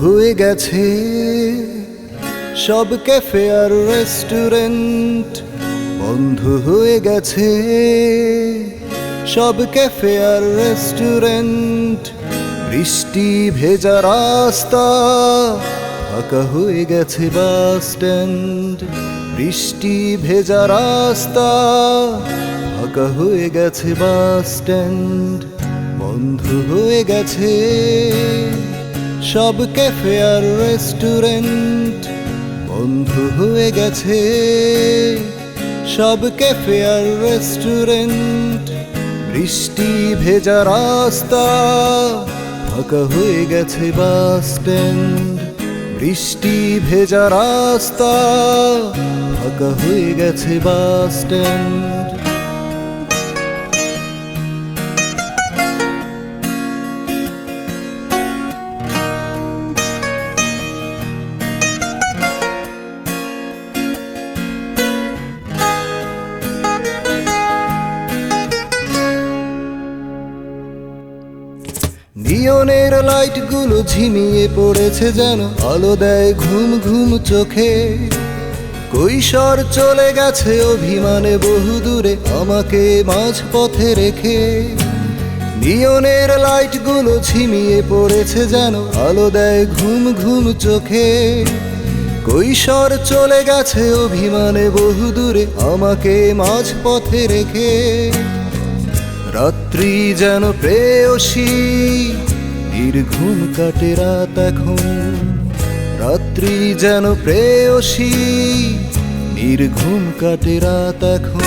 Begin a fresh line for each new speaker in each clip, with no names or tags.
হয়ে গেছে সব ক্যাফে আর রেস্টুরেন্ট, বন্ধ হয়ে গেছে সব ক্যাফে আর রেস্টুরেন্ট। বৃষ্টি ভেজা রাস্তা, ফাঁকা হয়ে গেছে বাস স্ট্যান্ড। বৃষ্টি ভেজা রাস্তা, ফাঁকা হয়ে গেছে বাস স্ট্যান্ড। বন্ধ হয়ে গেছে সব ক্যাফে আর রেস্টুরেন্ট, বন্ধ হয়ে গেছে সব ক্যাফে আর রেস্টুরেন্ট। বৃষ্টি ভেজা রাস্তা, ফাঁকা হয়ে গেছে বাস স্ট্যান্ড। বৃষ্টি ভেজা রাস্তা, ফাঁকা হয়ে গেছে বাস স্ট্যান্ড। নিয়নের লাইটগুলো ঝিমিয়ে পড়েছে যেন, আলো দেয় ঘুম ঘুম চোখে। কৈশোর চলে গেছে অভিমানে বহুদূরে, আমাকে মাঝপথে রেখে। নিয়নের লাইটগুলো ঝিমিয়ে পড়েছে যেন, আলো দেয় ঘুম ঘুম চোখে। কৈশোর চলে গেছে অভিমানে বহুদূরে, আমাকে মাঝপথে রেখে। রাত্রি যেন প্রেয়সী, নির্ঘুম কাটে রাত এখন। রাত্রি যেন প্রেয়সী, নির্ঘুম কাটে রাত এখন।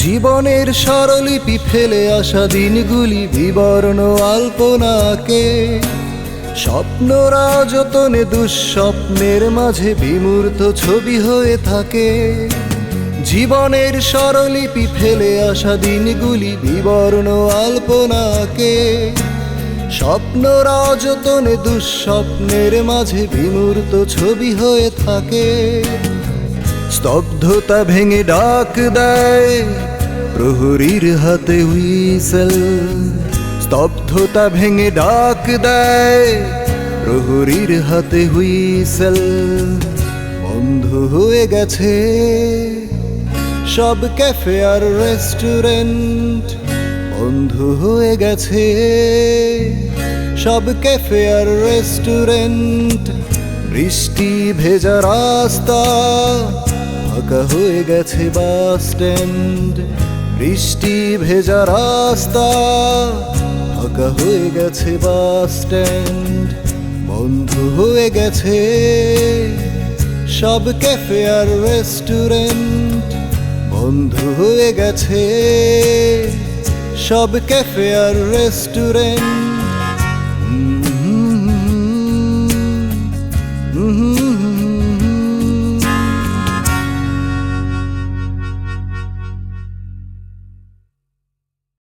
জীবনের স্বরলিপি ফেলে আসা দিনগুলি বিবর্ণ আলপনাকে। স্বপ্নরা যতনে দুঃস্বপ্নের মাঝে বিমূর্ত ছবি হয়ে থাকে। জীবনের স্বরলিপি ফেলে আসা দিনগুলি বিবর্ণ আলপনাকে। স্বপ্নরা যতনে দুঃস্বপ্নের মাঝে বিমূর্ত ছবি হয়ে থাকে। স্তব্ধতা ভেঙে ডাক দেয় প্রহরীর হাতে হুইসেল। স্তব্ধতা ভেঙে ডাক দেয় প্রহরীর হাতে হুইসেল। বন্ধ হয়ে গেছে সব ক্যাফে আর রেস্টুরেন্ট, বন্ধ হয়ে গেছে সব ক্যাফে আর রেস্টুরেন্ট। বৃষ্টি ভেজা রাস্তা, ফাঁকা হয়ে গেছে বাস স্ট্যান্ড। বৃষ্টি ভেজা রাস্তা, ফাঁকা হয়ে গেছে বাস স্ট্যান্ড। বন্ধ হয়ে গেছে সব ক্যাফে আর রেস্টুরেন্ট, বন্ধ হয়ে গেছে সব ক্যাফে আর রেস্টুরেন্ট।